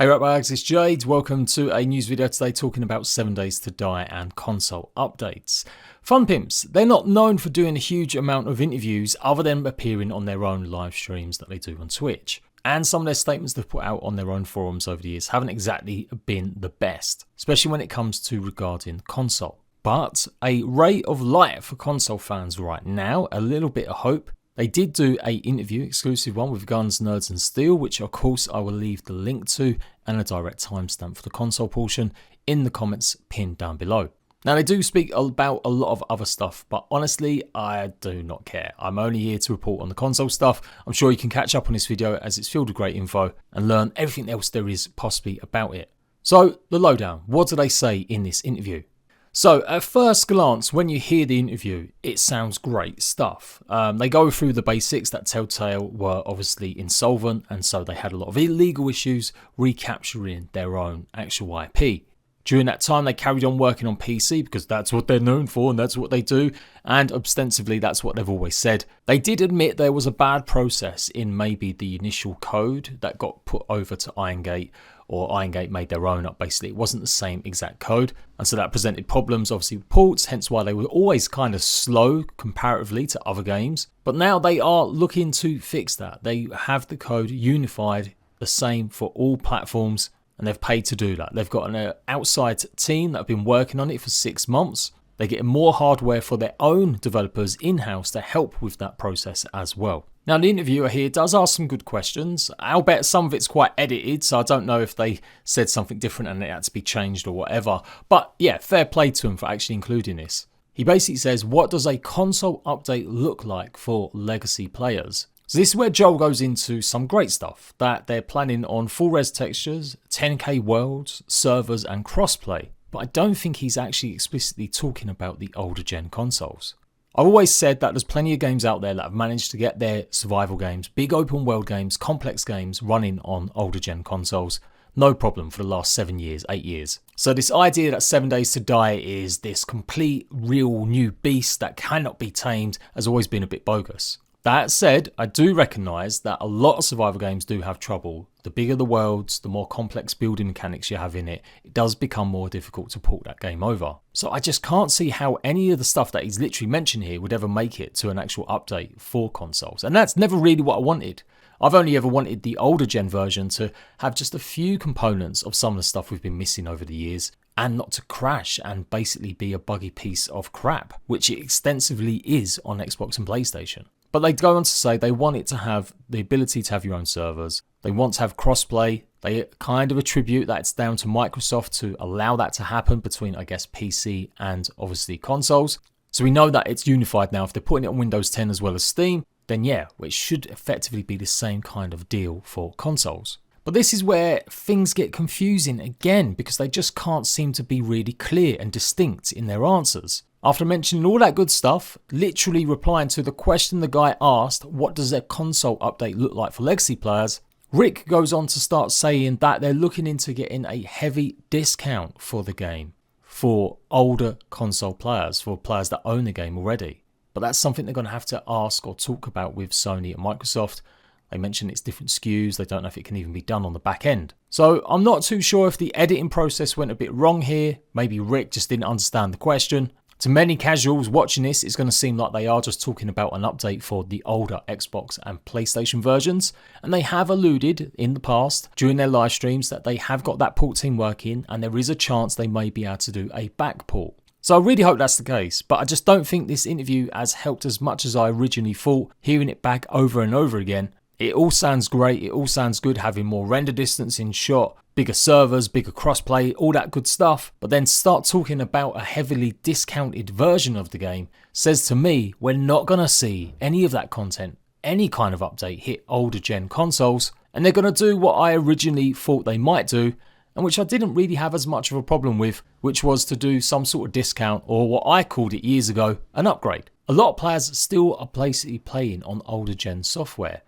Hey right bags, it's Jade. Welcome to a news video today talking about 7 Days to Die and console updates. Fun Pimps, they're not known for doing a huge amount of interviews other than appearing on their own live streams that they do on Twitch. And some of their statements they've put out on their own forums over the years haven't exactly been the best, especially when it comes to regarding console. But a ray of light for console fans right now, a little bit of hope. They did do a interview, exclusive one with Guns, Nerds and Steel, which of course I will leave the link to and a direct timestamp for the console portion in the comments pinned down below. Now they do speak about a lot of other stuff, but honestly I do not care. I'm only here to report on the console stuff. I'm sure you can catch up on this video as it's filled with great info and learn everything else there is possibly about it. So the lowdown, what do they say in this interview? So at first glance, when you hear the interview, it sounds great stuff. They go through the basics that Telltale were obviously insolvent, and so they had a lot of illegal issues recapturing their own actual IP. During that time, they carried on working on PC because that's what they're known for and that's what they do, and ostensibly that's what they've always said. They did admit there was a bad process in maybe the initial code that got put over to Irongate, or Irongate made their own up. Basically it wasn't the same exact code, and so that presented problems obviously with ports, hence why they were always kind of slow comparatively to other games. But now they are looking to fix that. They have the code unified the same for all platforms, and they've paid to do that. They've got an outside team that have been working on it for 6 months. They're getting more hardware for their own developers in-house to help with that process as well. Now the interviewer here does ask some good questions. I'll bet some of it's quite edited, so I don't know if they said something different and it had to be changed or whatever. But yeah, fair play to him for actually including this. He basically says, what does a console update look like for legacy players? So this is where Joel goes into some great stuff, that they're planning on full res textures, 10K worlds, servers and crossplay. But I don't think he's actually explicitly talking about the older gen consoles. I've always said that there's plenty of games out there that have managed to get their survival games, big open world games, complex games running on older gen consoles. No problem for the last 7 years, 8 years. So this idea that 7 Days to Die is this complete real new beast that cannot be tamed has always been a bit bogus. That said, I do recognise that a lot of survival games do have trouble. The bigger the worlds, the more complex building mechanics you have in it, it does become more difficult to port that game over. So I just can't see how any of the stuff that he's literally mentioned here would ever make it to an actual update for consoles. And that's never really what I wanted. I've only ever wanted the older gen version to have just a few components of some of the stuff we've been missing over the years, and not to crash and basically be a buggy piece of crap, which it extensively is on Xbox and PlayStation. But they go on to say they want it to have the ability to have your own servers. They want to have crossplay. They kind of attribute that it's down to Microsoft to allow that to happen between, I guess, PC and obviously consoles. So we know that it's unified now. If they're putting it on Windows 10 as well as Steam, then yeah, it should effectively be the same kind of deal for consoles. But this is where things get confusing again, because they just can't seem to be really clear and distinct in their answers. After mentioning all that good stuff, literally replying to the question the guy asked, what does their console update look like for legacy players, Rick goes on to start saying that they're looking into getting a heavy discount for the game for older console players, for players that own the game already. But that's something they're going to have to ask or talk about with Sony and Microsoft. They mention it's different SKUs, they don't know if it can even be done on the back end. So I'm not too sure if the editing process went a bit wrong here. Maybe Rick just didn't understand the question. To many casuals watching this, it's going to seem like they are just talking about an update for the older Xbox and PlayStation versions. And they have alluded in the past during their live streams that they have got that port team working, and there is a chance they may be able to do a back port. So I really hope that's the case, but I just don't think this interview has helped as much as I originally thought, hearing it back over and over again. It all sounds great, it all sounds good, having more render distance in shot, bigger servers, bigger crossplay, all that good stuff. But then start talking about a heavily discounted version of the game says to me we're not going to see any of that content, any kind of update hit older gen consoles, and they're going to do what I originally thought they might do, and which I didn't really have as much of a problem with, which was to do some sort of discount, or what I called it years ago, an upgrade. A lot of players still are basically playing on older gen software.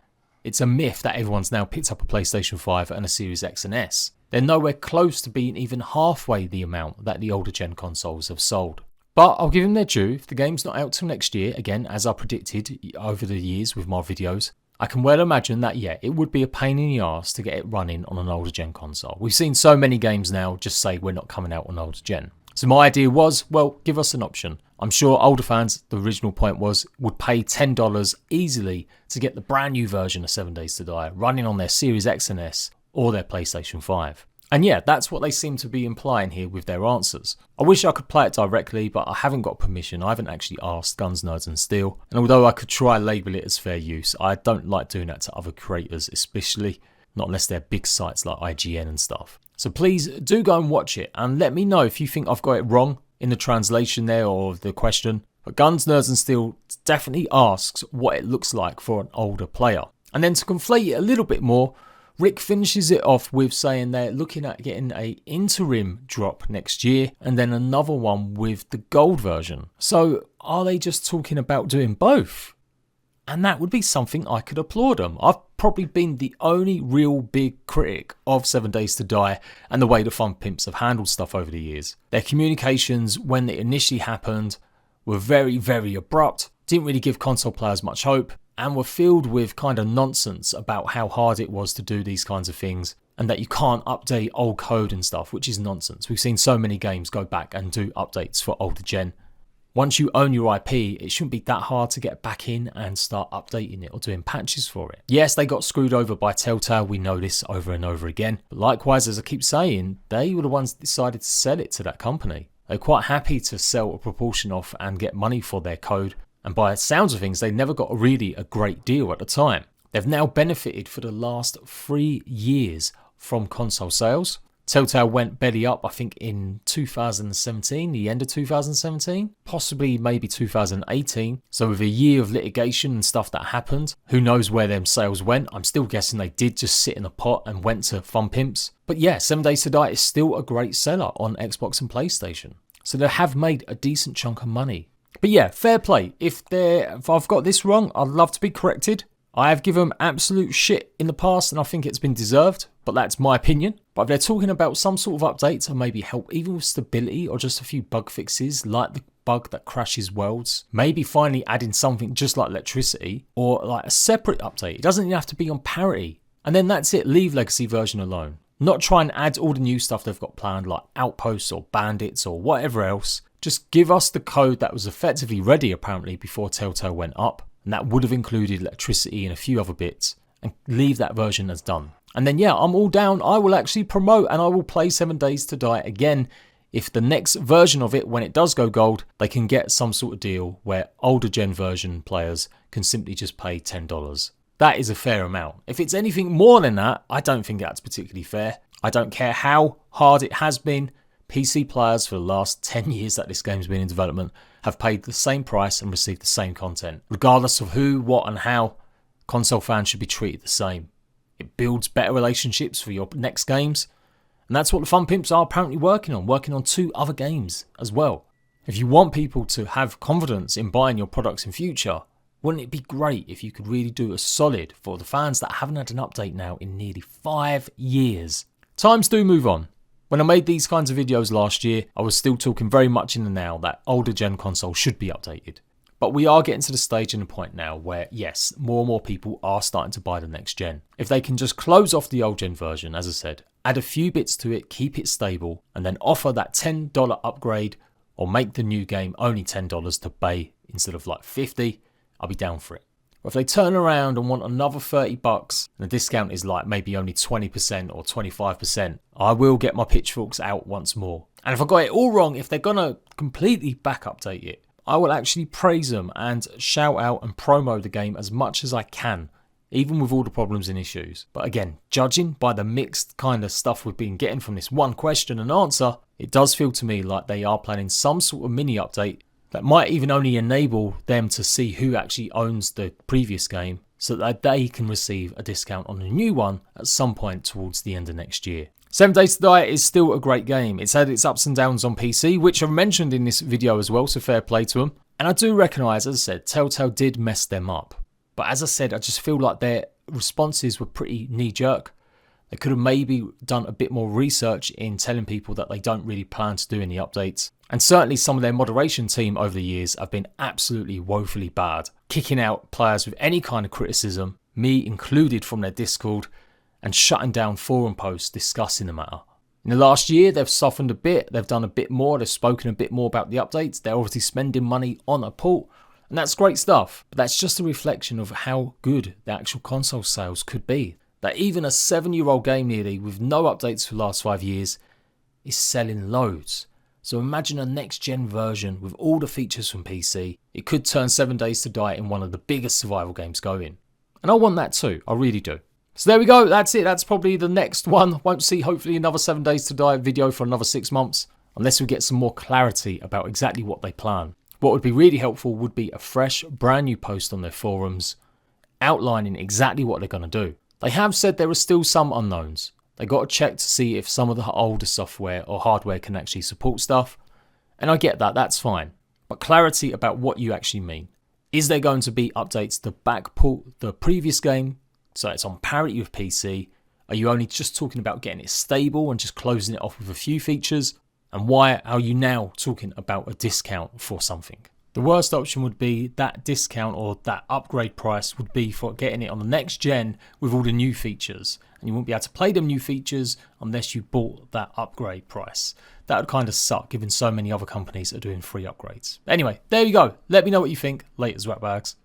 It's a myth that everyone's now picked up a PlayStation 5 and a Series X and S. They're nowhere close to being even halfway the amount that the older gen consoles have sold. But I'll give them their due. If the game's not out till next year, again, as I predicted over the years with my videos, I can well imagine that, yeah, it would be a pain in the arse to get it running on an older gen console. We've seen so many games now just say we're not coming out on older gen. So my idea was, well, give us an option. I'm sure older fans, the original point was, would pay $10 easily to get the brand new version of 7 Days to Die running on their Series X and S or their PlayStation 5. And yeah, that's what they seem to be implying here with their answers. I wish I could play it directly, but I haven't got permission. I haven't actually asked Guns, Nerds and Steel. And although I could try label it as fair use, I don't like doing that to other creators, especially not unless they're big sites like IGN and stuff. So please do go and watch it and let me know if you think I've got it wrong in the translation there or the question. But Guns, Nerds and Steel definitely asks what it looks like for an older player. And then to conflate it a little bit more, Rick finishes it off with saying they're looking at getting an interim drop next year and then another one with the gold version. So are they just talking about doing both? And that would be something I could applaud them. I've probably been the only real big critic of 7 Days to Die and the way the Fun Pimps have handled stuff over the years. Their communications when it initially happened were very, very abrupt, didn't really give console players much hope, and were filled with kind of nonsense about how hard it was to do these kinds of things and that you can't update old code and stuff, which is nonsense. We've seen so many games go back and do updates for older gen. Once you own your IP, it shouldn't be that hard to get back in and start updating it or doing patches for it. Yes, they got screwed over by Telltale, we know this over and over again. But likewise, as I keep saying, they were the ones that decided to sell it to that company. They're quite happy to sell a proportion off and get money for their code. And by the sounds of things, they never got really a great deal at the time. They've now benefited for the last 3 years from console sales. Telltale went belly up, I think, in 2017, the end of 2017, possibly maybe 2018. So with a year of litigation and stuff that happened, who knows where them sales went. I'm still guessing they did just sit in a pot and went to Fun Pimps. But yeah, 7 Days to Die is still a great seller on Xbox and PlayStation. So they have made a decent chunk of money. But yeah, fair play. If I've got this wrong, I'd love to be corrected. I have given them absolute shit in the past and I think it's been deserved, but that's my opinion. But if they're talking about some sort of update to maybe help even with stability or just a few bug fixes like the bug that crashes worlds, maybe finally adding something just like electricity or like a separate update. It doesn't even have to be on parity. And then that's it, leave Legacy version alone. Not try and add all the new stuff they've got planned like Outposts or Bandits or whatever else. Just give us the code that was effectively ready apparently before Telltale went up. And that would have included electricity and a few other bits, and leave that version as done. And then yeah, I'm all down. I will actually promote and I will play 7 Days to Die again if the next version of it, when it does go gold, they can get some sort of deal where older gen version players can simply just pay $10. That is a fair amount. If it's anything more than that, I don't think that's particularly fair. I don't care how hard it has been. PC players for the last 10 years that this game's been in development have paid the same price and received the same content. Regardless of who, what and how, console fans should be treated the same. It builds better relationships for your next games. And that's what the Fun Pimps are apparently working on 2 other games as well. If you want people to have confidence in buying your products in future, wouldn't it be great if you could really do a solid for the fans that haven't had an update now in nearly 5 years? Times do move on. When I made these kinds of videos last year, I was still talking very much in the now that older gen consoles should be updated. But we are getting to the stage and the point now where, yes, more and more people are starting to buy the next gen. If they can just close off the old gen version, as I said, add a few bits to it, keep it stable, and then offer that $10 upgrade or make the new game only $10 to pay instead of like $50, I'll be down for it. Or if they turn around and want another $30 and the discount is like maybe only 20% or 25%, I will get my pitchforks out once more. And if I got it all wrong, if they're going to completely back update it, I will actually praise them and shout out and promo the game as much as I can, even with all the problems and issues. But again, judging by the mixed kind of stuff we've been getting from this one question and answer, it does feel to me like they are planning some sort of mini update that might even only enable them to see who actually owns the previous game so that they can receive a discount on the new one at some point towards the end of next year. 7 Days to Die is still a great game. It's had its ups and downs on PC, which I've mentioned in this video as well, so fair play to them. And I do recognise, as I said, Telltale did mess them up. But as I said, I just feel like their responses were pretty knee-jerk. They could have maybe done a bit more research in telling people that they don't really plan to do any updates. And certainly some of their moderation team over the years have been absolutely woefully bad, kicking out players with any kind of criticism me included, from their Discord and shutting down forum posts discussing the matter. In the last year, they've softened a bit, they've done a bit more, they've spoken a bit more about the updates, they're obviously spending money on a port, and that's great stuff. But that's just a reflection of how good the actual console sales could be. That even a 7-year-old game nearly with no updates for the last 5 years is selling loads. So imagine a next-gen version with all the features from PC. It could turn 7 Days to Die in one of the biggest survival games going. And I want that too, I really do. So there we go, that's it, that's probably the next one. Won't see hopefully another 7 Days to Die video for another 6 months, unless we get some more clarity about exactly what they plan. What would be really helpful would be a fresh, brand new post on their forums, outlining exactly what they're going to do. They have said there are still some unknowns. They got to check to see if some of the older software or hardware can actually support stuff, and I get that, that's fine. But clarity about what you actually mean. Is there going to be updates to backport the previous game, so it's on parity with PC? Are you only just talking about getting it stable and just closing it off with a few features? And why are you now talking about a discount for something? The worst option would be that discount or that upgrade price would be for getting it on the next gen with all the new features. And you won't be able to play them new features unless you bought that upgrade price. That would kind of suck, given so many other companies are doing free upgrades. Anyway, there you go. Let me know what you think. Laters, Ratbags.